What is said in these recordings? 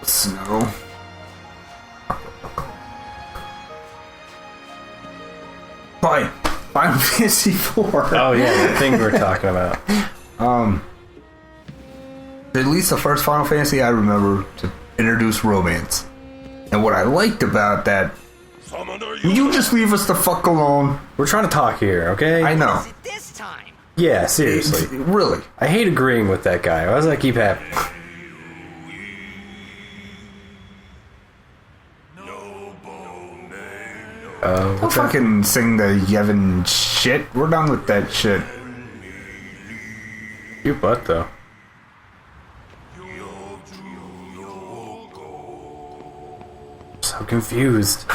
Snow. Fine. Final Fantasy 4. Oh yeah, the thing we were talking about. At least the first Final Fantasy I remember to introduce romance. And what I liked about that, you just leave us the fuck alone. We're trying to talk here, okay? I know. This time. Yeah, seriously. Really. I hate agreeing with that guy. Why does that keep happening? Don't fucking sing the Yevon shit. We're done with that shit. Cute butt, though. So confused.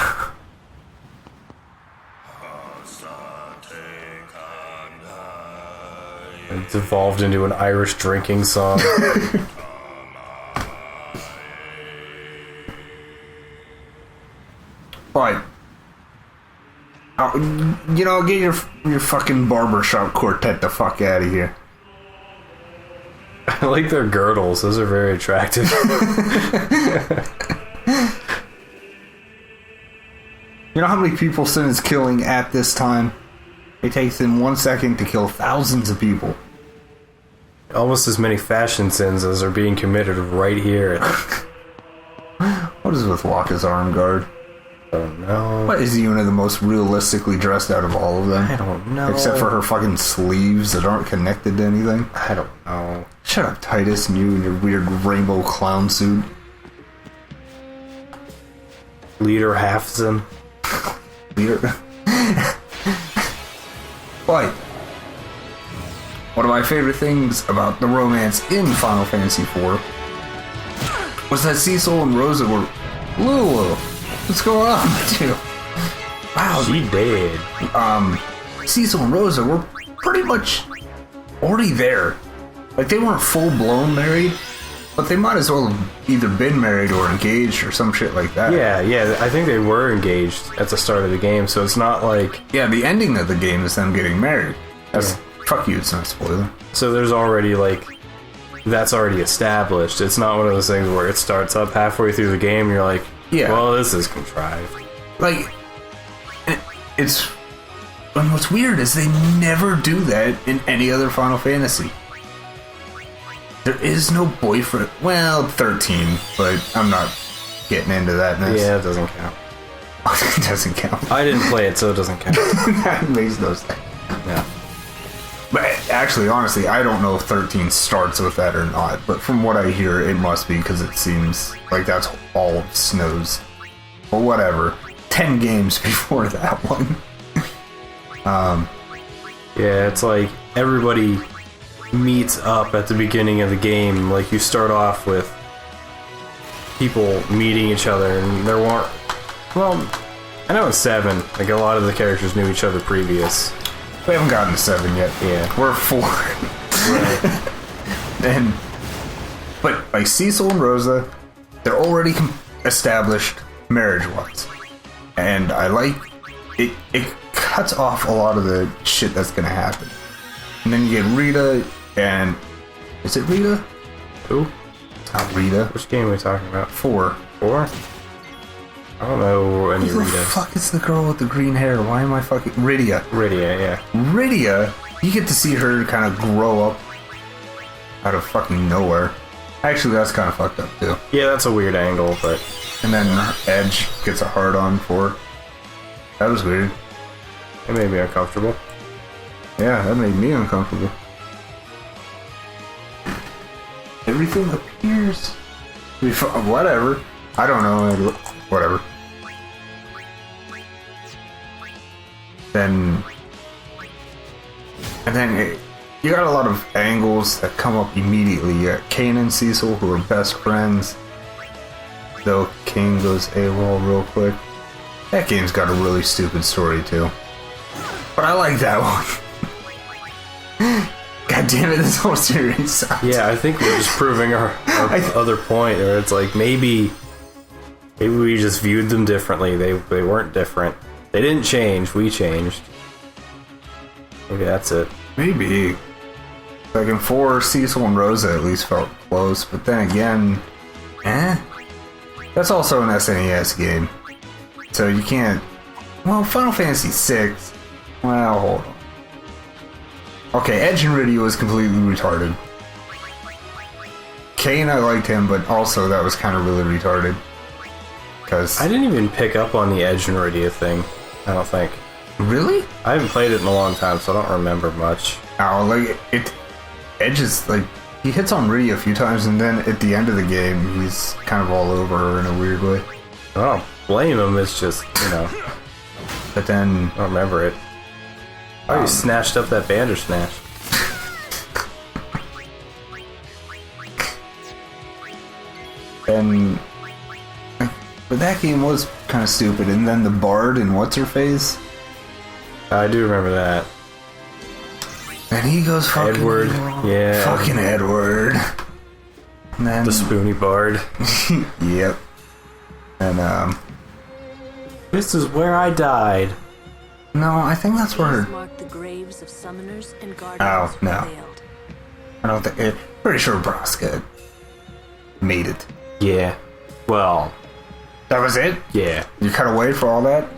It's evolved into an Irish drinking song. But, get your fucking barbershop quartet the fuck out of here. I like their girdles. Those are very attractive. You know how many people Sin is killing at this time? It takes him 1 second to kill thousands of people. Almost as many fashion sins as are being committed right here. What is with Wakka's arm guard? I don't know. What is Yuna the most realistically dressed out of all of them? I don't know. Except for her fucking sleeves that aren't connected to anything. I don't know. Shut up, Titus, and you and your weird rainbow clown suit. Leader Halfson. Leader. But one of my favorite things about the romance in Final Fantasy IV was that Cecil and Rosa were... Lulu, what's going on with you? Wow. She did. Cecil and Rosa were pretty much already there. Like, they weren't full-blown married, but they might as well have either been married or engaged or some shit like that. Yeah, I think they were engaged at the start of the game, so it's not like... Yeah, the ending of the game is them getting married. That's... Fuck you, it's not a spoiler. So there's already, like... That's already established. It's not one of those things where it starts up halfway through the game and you're like, yeah, well, this is contrived. Like, it's... And what's weird is they never do that in any other Final Fantasy. There is no boyfriend. Well, 13, but I'm not getting into that mess. Yeah, it doesn't count. It doesn't count. I didn't play it, so it doesn't count. That makes no sense. Yeah. But actually, honestly, I don't know if 13 starts with that or not. But from what I hear, it must be, because it seems like that's all of Snow's. But whatever. 10 games before that one. Yeah, it's like everybody meets up at the beginning of the game. Like, you start off with people meeting each other, and there weren't... Well, I know in 7, like, a lot of the characters knew each other previous. We haven't gotten to 7 yet. Yeah. We're 4. Right. But, like, Cecil and Rosa, they're already established marriage-wise. And I like... It cuts off a lot of the shit that's gonna happen. And then you get Rita, and... Is it Rita? Who? It's not Rita. Which game are we talking about? 4. 4? I don't know any Who the Ritas. fuck is the girl with the green hair? Why am I fucking... Rydia. Rydia, yeah. Rydia, you get to see her kind of grow up out of fucking nowhere. Actually, that's kind of fucked up, too. Yeah, that's a weird angle, but... And then Edge gets a hard-on for her. That was weird. It made me uncomfortable. Yeah, that made me uncomfortable. Everything appears... Whatever. I don't know. Whatever. And then you got a lot of angles that come up immediately. You got Kane and Cecil, who are best friends. Though Kane goes AWOL real quick. That game's got a really stupid story, too. But I like that one. God damn it, this whole series sucks. Yeah, I think we're just proving our other point, where it's like, maybe we just viewed them differently. They weren't different. They didn't change, we changed. Maybe that's it. Maybe. Like in 4, Cecil and Rosa at least felt close, but then again, That's also an SNES game. So you can't... Well, Final Fantasy VI... Well, hold on. Okay, Edge and Riddy was completely retarded. Kane, I liked him, but also that was kind of really retarded. Because... I didn't even pick up on the Edge and Iridia thing, I don't think. Really? I haven't played it in a long time, so I don't remember much. Oh, like, Edge is, like... He hits on Riddy a few times, and then at the end of the game, he's kind of all over her in a weird way. I don't blame him, it's just, you know... But then... I don't remember it. Oh, you snatched up that Bandersnatch. And... But that game was kind of stupid, and then the Bard and What's-Her-Face? I do remember that. And he goes fucking... Edward, yeah. Fucking Edward. And then... The Spoony Bard. Yep. And, This is where I died. No, I think that's where... Mark the graves of summoners and guardians Oh, no. who failed. I don't think... Pretty sure Braska made it. Yeah. Well, That was it? yeah. You cut away for all that?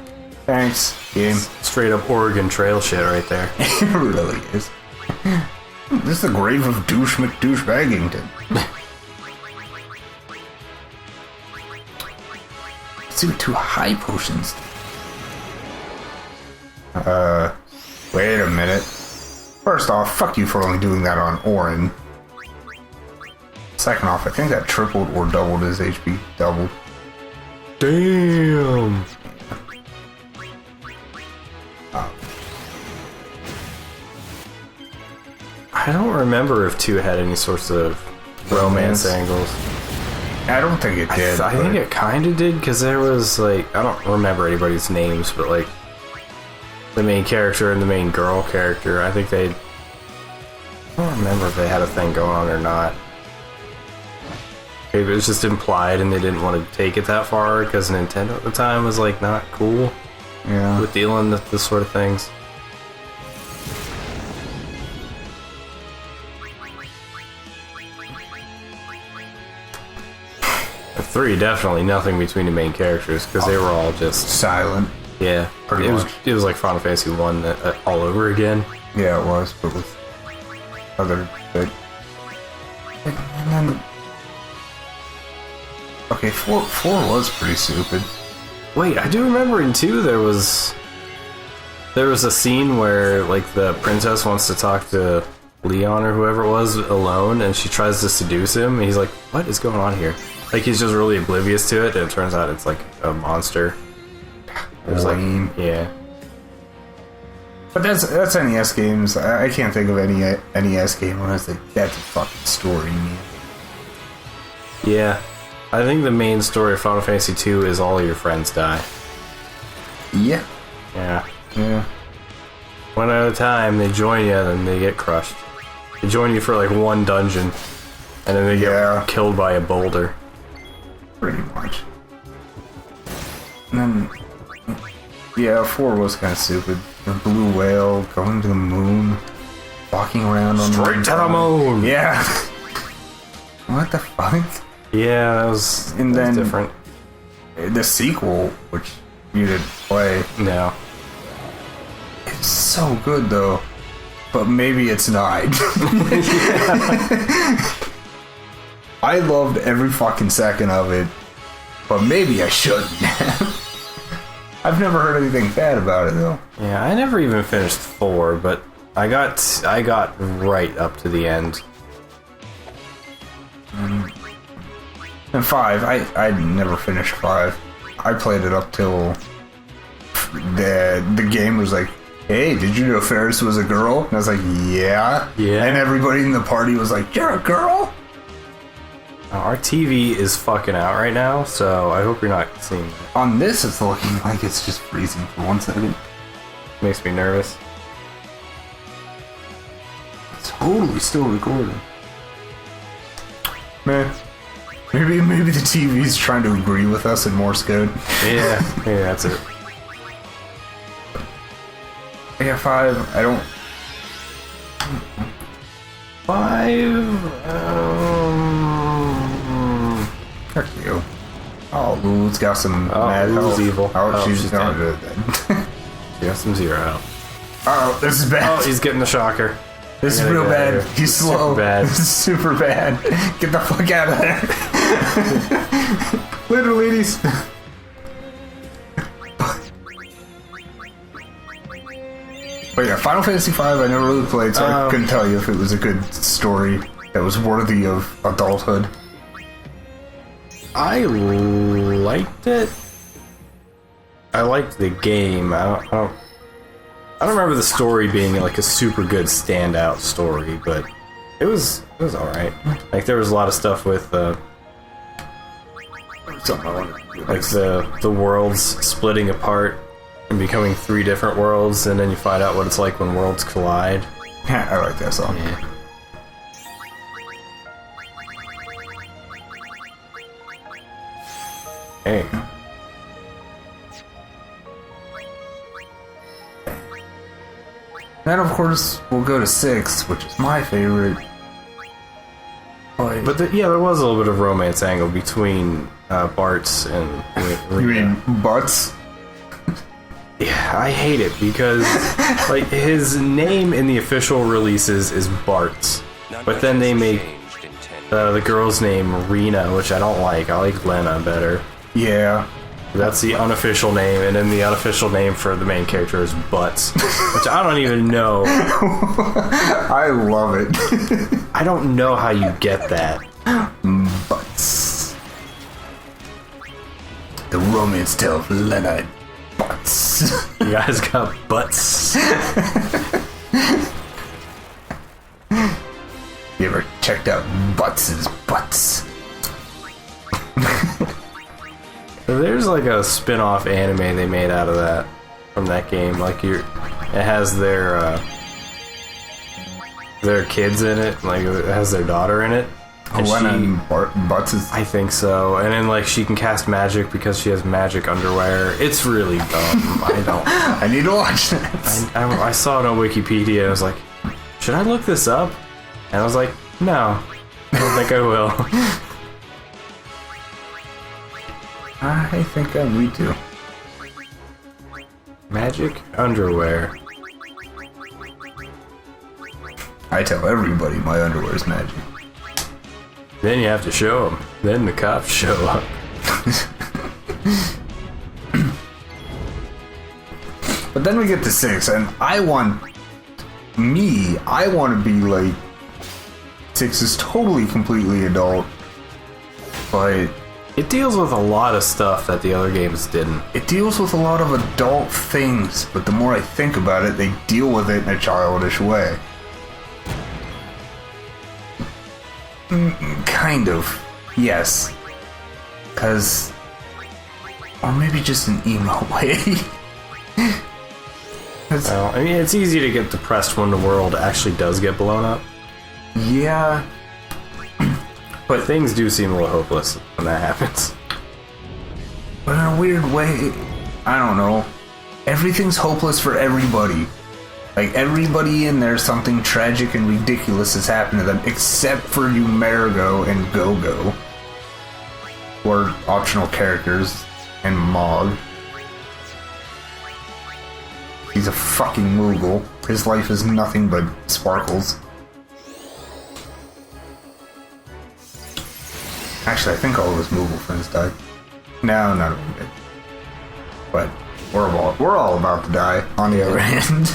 Thanks, game. Straight up Oregon Trail shit right there. It really is. This is the grave of Douche McDouchebaggington. Let's do 2 high potions. Wait a minute. First off, fuck you for only doing that on Orin. Second off, I think that tripled or doubled his HP. Doubled. Damn. I don't remember if 2 had any sorts of romance angles. I don't think it did. I think it kind of did, because there was, like, I don't remember anybody's names, but, like, the main character and the main girl character, I think they... I don't remember if they had a thing going on or not. Maybe it was just implied and they didn't want to take it that far, because Nintendo at the time was, like, not cool with dealing with this sort of things. At 3, definitely nothing between the main characters, because they were all just... Silent. Yeah, Pretty much. It was like Final Fantasy 1 all over again. Yeah, it was, but with other big. And then, okay, four was pretty stupid. Wait, I do remember in 2 there was a scene where, like, the princess wants to talk to Leon or whoever it was alone, and she tries to seduce him, and he's like, what is going on here? Like, he's just really oblivious to it, and it turns out it's like a monster. It was like, yeah. But that's NES games. I can't think of any NES game where I was like, that's a fucking story, man. Yeah. I think the main story of Final Fantasy 2 is all your friends die. Yeah. Yeah. Yeah. One at a time, they join you, then they get crushed. They join you for like 1 dungeon, and then they get killed by a boulder. Pretty much. And then, yeah, 4 was kind of stupid. The blue whale going to the moon, walking around on Straight to the moon! Yeah. What the fuck? Yeah, that was different. The sequel, which you didn't play, No. it's so good though. But maybe it's not. I loved every fucking second of it, but maybe I shouldn't have. I've never heard anything bad about it though. Yeah, I never even finished 4, but I got right up to the end. And 5, I never finished 5. I played it up till the game was like, hey, did you know Ferris was a girl? And I was like, yeah. Yeah. And everybody in the party was like, you're a girl? Our TV is fucking out right now, so I hope you're not seeing that. On this, it's looking like it's just freezing for 1 second. Makes me nervous. It's totally still recording. Man, maybe the TV's trying to agree with us in Morse code. Yeah, maybe that's it. Yeah, 5, I don't... 5, They're Ooh, it's got some mad Ooh's health. evil. Oh, she's she's not dead. dead. She got some 0 out. Oh, this is bad. Oh, he's getting the shocker. This is I gotta real get out bad. of here. He's slow. Super bad. This is super bad. Get the fuck out of there. Literally, ladies. But yeah, Final Fantasy V I never really played, so I couldn't tell you if it was a good story that was worthy of adulthood. I liked it. I liked the game. I don't remember the story being like a super good standout story, but it was all right. Like there was a lot of stuff with Something I wanted to do. like the worlds splitting apart and becoming 3 different worlds, and then you find out what it's like when worlds collide. Yeah, I like that song. Yeah. Hey. Then of course we'll go to 6, which is my favorite. But there was a little bit of romance angle between Bart's and you mean butts? Yeah, I hate it because like his name in the official releases is Bart's, but then they make the girl's name Rena, which I don't like. I like Lena better. Yeah. That's the unofficial name, and then the unofficial name for the main character is Butts, which I don't even know. I love it. I don't know how you get that. Butts. The romance tale of Lena and Butts. You guys got butts. You ever checked out Butts' Butts? There's like a spin-off anime they made out of that from that game. Like it has their kids in it. Like it has their daughter in it. And Lena and Butts is... I think so. And then like she can cast magic because she has magic underwear. It's really dumb. I need to watch that. I saw it on Wikipedia and I was like, should I look this up? And I was like, no, I don't think I will. I think I need to. Magic underwear. I tell everybody my underwear is magic. Then you have to show them. Then the cops show up. But then we get to 6, and I want to be like 6 is totally completely adult, but It deals with a lot of stuff that the other games didn't. it deals with a lot of adult things, but the more I think about it, they deal with it in a childish way. Kind of, yes. Or maybe just an emo way. Well, I mean, it's easy to get depressed when the world actually does get blown up. Yeah. But things do seem a little hopeless when that happens. But in a weird way, I don't know. Everything's hopeless for everybody. Like, everybody in there, something tragic and ridiculous has happened to them, except for you, Marigo and Go-Go. Who are optional characters, and Mog. He's a fucking Moogle. His life is nothing but sparkles. Actually, I think all of his Moogle friends died. No, none of them did. But we're all about to die, on the other hand.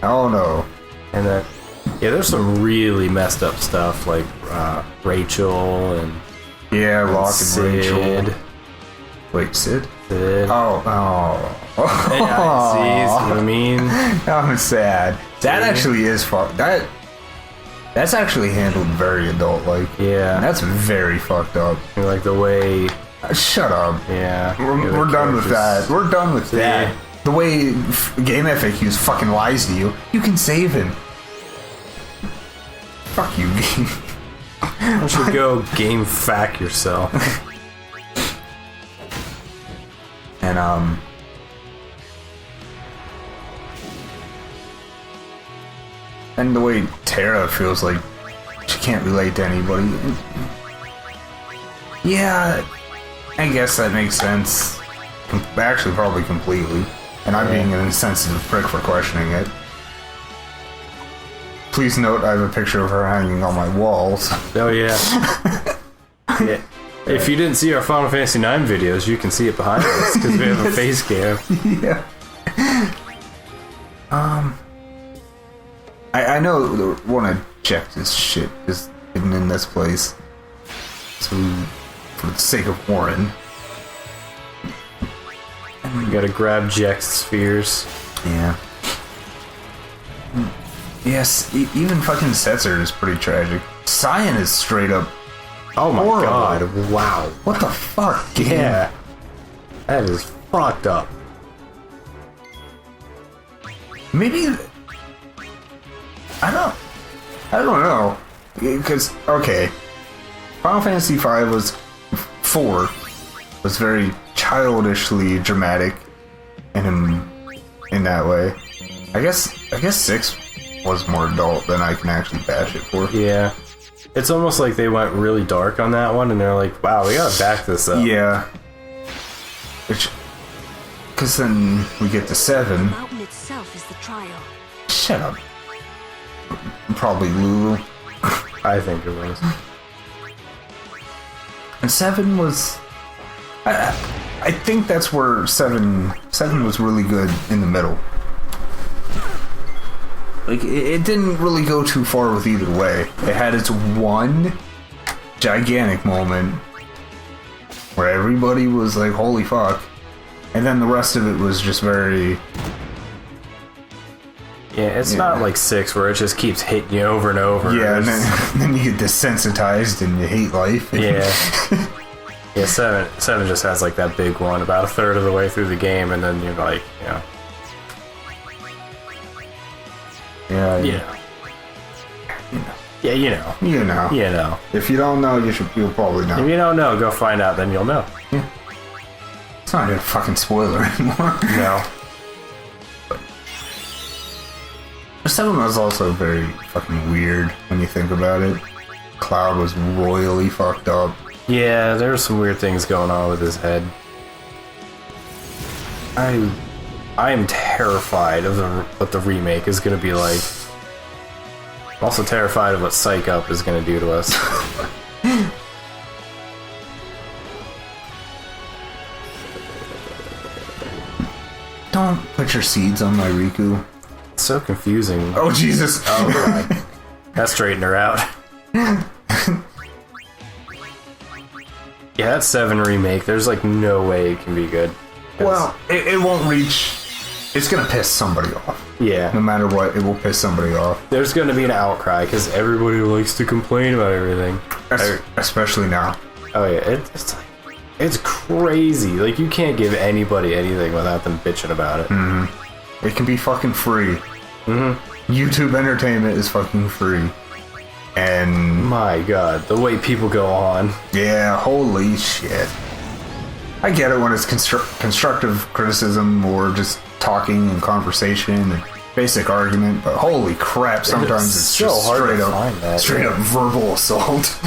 Oh no. And yeah, there's some really messed up stuff like Rachel and Yeah, Rock and Sid. Rachel. Wait, Sid? Sid. Oh. Yeah, see what I mean? I'm sad. That actually is fucked. That's actually handled very adult-like. Yeah. That's very fucked up. Like the way... Shut up. Yeah. We're done with that. We're done with that. The way Game FAQs fucking lies to you, you can save him. Fuck you, Game. Why don't you go game fact yourself? And, and the way Terra feels like she can't relate to anybody. Yeah, I guess that makes sense. Actually, probably completely. And I'm being an insensitive prick for questioning it. Please note, I have a picture of her hanging on my walls. Oh, yeah. Yeah. If you didn't see our Final Fantasy IX videos, you can see it behind us because we have a face cam. Yeah. I know one of Jax's shit is hidden in this place. So, for the sake of Warren. You gotta grab Jex spheres. Yeah. Yes, even fucking Setzer is pretty tragic. Cyan is straight up. Oh my horrible. god, wow. What the fuck? Game? Yeah. That is fucked up. Maybe. I don't know. Because, okay. Final Fantasy V was. 4 was very childishly dramatic in that way. I guess 6 was more adult than I can actually bash it for. Yeah. It's almost like they went really dark on that one and they're like, wow, we gotta back this up. Yeah. Because then we get to 7. The mountain itself is the trial. Shut up. Probably Lulu. I think it was. And 7 was... I think that's where 7 was really good in the middle. Like, it didn't really go too far with either way. It had its one gigantic moment where everybody was like, holy fuck. And then the rest of it was just very... Yeah, it's not like 6 where it just keeps hitting you over and over. Yeah, and then you get desensitized and you hate life. Yeah. Yeah, 7 just has like that big one about a third of the way through the game, and then you're like, you know. Yeah. You know. Yeah, you know. You know. You know. If you don't know, you'll probably know. If you don't know, go find out, then you'll know. Yeah. It's not a fucking spoiler anymore. No. 7 was also very fucking weird when you think about it. Cloud was royally fucked up. Yeah, there's some weird things going on with his head. I am terrified of what the remake is going to be like. I'm also terrified of what Psych Up is going to do to us. Don't put your seeds on my Riku. It's so confusing. Oh, Jesus. Oh, God. That straightened her out. Yeah, that 7 remake, there's like no way it can be good. Well, it won't reach... It's gonna piss somebody off. Yeah. No matter what, it will piss somebody off. There's gonna be an outcry, because everybody likes to complain about everything. Especially now. Oh yeah, it's crazy. Like, you can't give anybody anything without them bitching about it. Mm-hmm. It can be fucking free. Mm-hmm. YouTube entertainment is fucking free. And... My god, the way people go on. Yeah, holy shit. I get it when it's constructive criticism or just talking and conversation and basic argument, but holy crap, sometimes it's so just hard straight up verbal assault.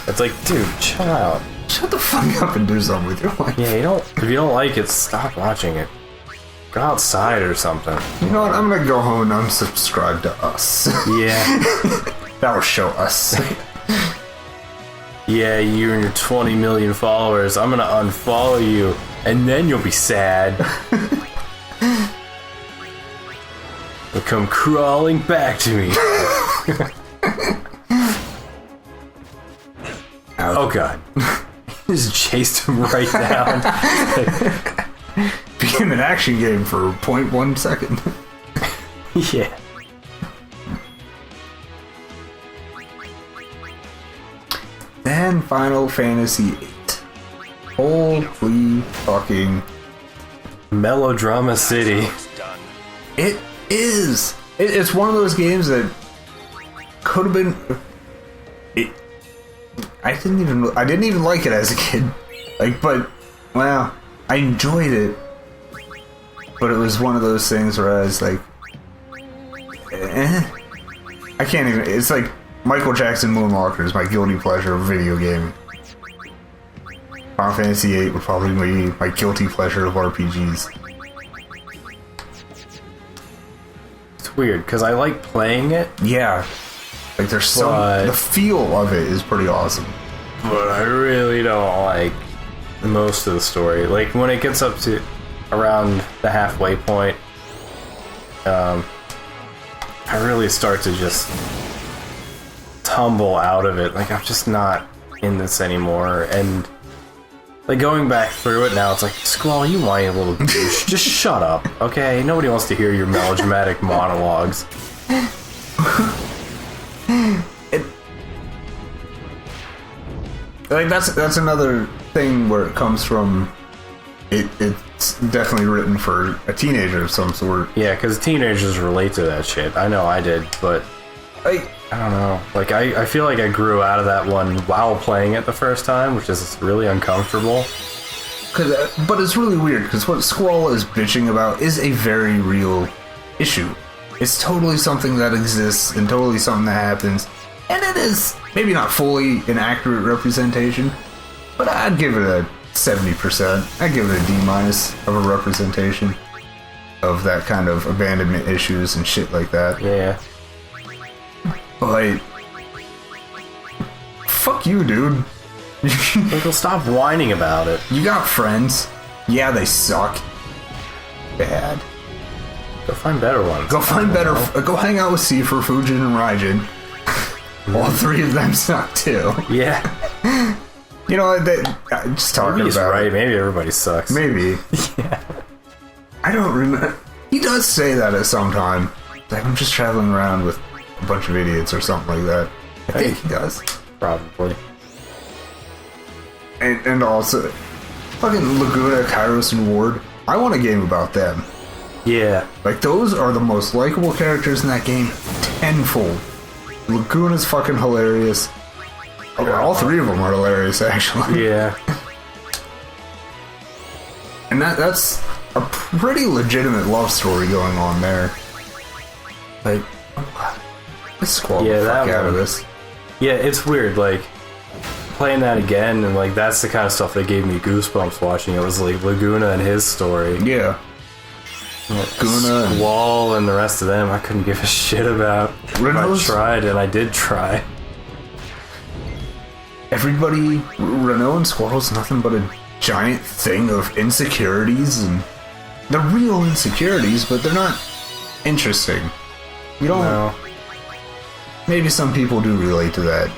It's like, dude, chill out. Shut the fuck up and do something with your life. Yeah, if you don't like it, stop watching it. Go outside or something. You know what? I'm gonna go home and unsubscribe to Us. Yeah. That will show Us. Yeah, you and your 20 million followers. I'm gonna unfollow you, and then you'll be sad. You'll come crawling back to me. Oh god. Just chased him right down. Became an action game for 0.1 second. Yeah. Then Final Fantasy VIII. Holy fucking... Melodrama City. It is. It's one of those games that could have been... I didn't even like it as a kid. But I enjoyed it. But it was one of those things where I was like, I can't even. It's like Michael Jackson Moonwalker is my guilty pleasure of video gaming. Final Fantasy VIII would probably be my guilty pleasure of RPGs. It's weird because I like playing it, Yeah. Like there's some... The feel of it is pretty awesome. but I really don't like most of the story. Like when it gets up to around the halfway point, I really start to just tumble out of it. Like I'm just not in this anymore. And like going back through it now, it's like, Squall, you whiny little douche. Just shut up, okay? Nobody wants to hear your melodramatic monologues. Like that's another thing where it comes from. It's definitely written for a teenager of some sort. Yeah, because teenagers relate to that shit. I know I did, but I don't know. Like I feel like I grew out of that one while playing it the first time, which is really uncomfortable. But it's really weird because what Squall is bitching about is a very real issue. It's totally something that exists and totally something that happens. And it is maybe not fully an accurate representation, but I'd give it a 70%. I'd give it a D- of a representation of that kind of abandonment issues and shit like that. Yeah. But fuck you, dude. Like, well, stop whining about it. You got friends. Yeah, they suck. Bad. Go find better ones. Go find better. Go hang out with Seifer, Fujin, and Raijin. All three of them suck too. Yeah. You know, just talking Maybe he's about right. it. Maybe everybody sucks. Maybe. Yeah. I don't remember. He does say that at some time. Like, I'm just traveling around with a bunch of idiots or something like that. I think he does. Probably. And also, fucking Laguna, Kairos, and Ward. I want a game about them. Yeah. Like, those are the most likable characters in that game tenfold. Laguna's fucking hilarious. Oh, all three of them are hilarious, actually. Yeah. And that's a pretty legitimate love story going on there. Like, let's squall the fuck out of this. Yeah, it's weird, like, playing that again, and, like, that's the kind of stuff that gave me goosebumps watching it, was, like, Laguna and his story. Yeah. Laguna and Wall and the rest of them, I couldn't give a shit about. Renault's... I tried, and I did try. Everybody, Renault and Squirrel's nothing but a giant thing of insecurities, and they're real insecurities, but they're not interesting. You don't... No. Maybe some people do relate to that.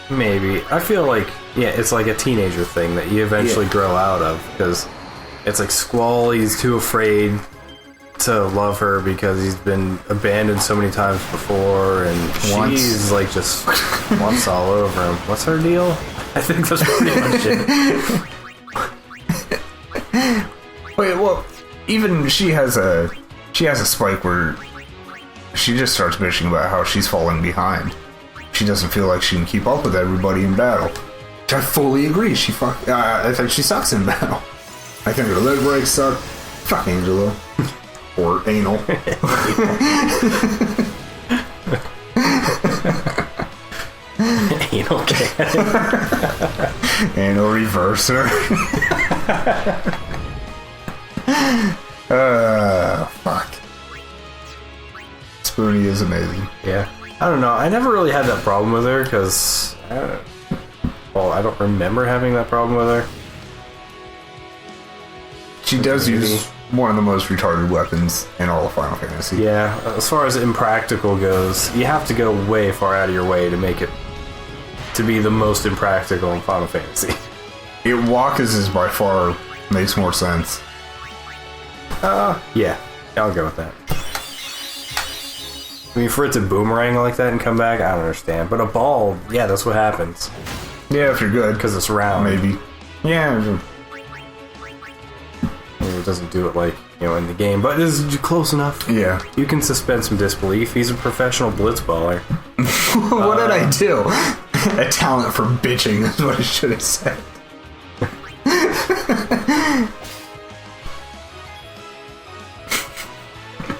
Maybe. I feel like, yeah, it's like a teenager thing that you eventually grow out of, because it's like Squall, he's too afraid to love her because he's been abandoned so many times before, and she's like just once all over him. What's her deal? I think that's pretty much it. Wait, well, even she has a spike where she just starts bitching about how she's falling behind. She doesn't feel like she can keep up with everybody in battle. Which I fully agree. I think she sucks in battle. I think her leg breaks suck. Fuck Angela. Or anal. Anal cannon. Anal reverser. Fuck. Spoonie is amazing. Yeah. I don't know. I never really had that problem with her because, I don't remember having that problem with her. She does use one of the most retarded weapons in all of Final Fantasy. Yeah, as far as impractical goes, you have to go way far out of your way to make it to be the most impractical in Final Fantasy. Walkers is by far makes more sense. Yeah, I'll go with that. I mean, for it to boomerang like that and come back, I don't understand. But a ball, yeah, that's what happens. Yeah, if you're good. Because it's round. Maybe. Yeah. It doesn't do it like, in the game. But this is close enough. Yeah. You can suspend some disbelief. He's a professional blitzballer. What did I do? A talent for bitching is what I should have said.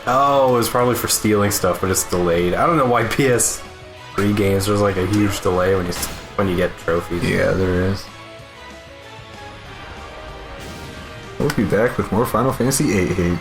Oh, it was probably for stealing stuff, but it's delayed. I don't know why PS3 games there's like a huge delay when you get trophies. Yeah, there is. be back with more Final Fantasy VIII hate.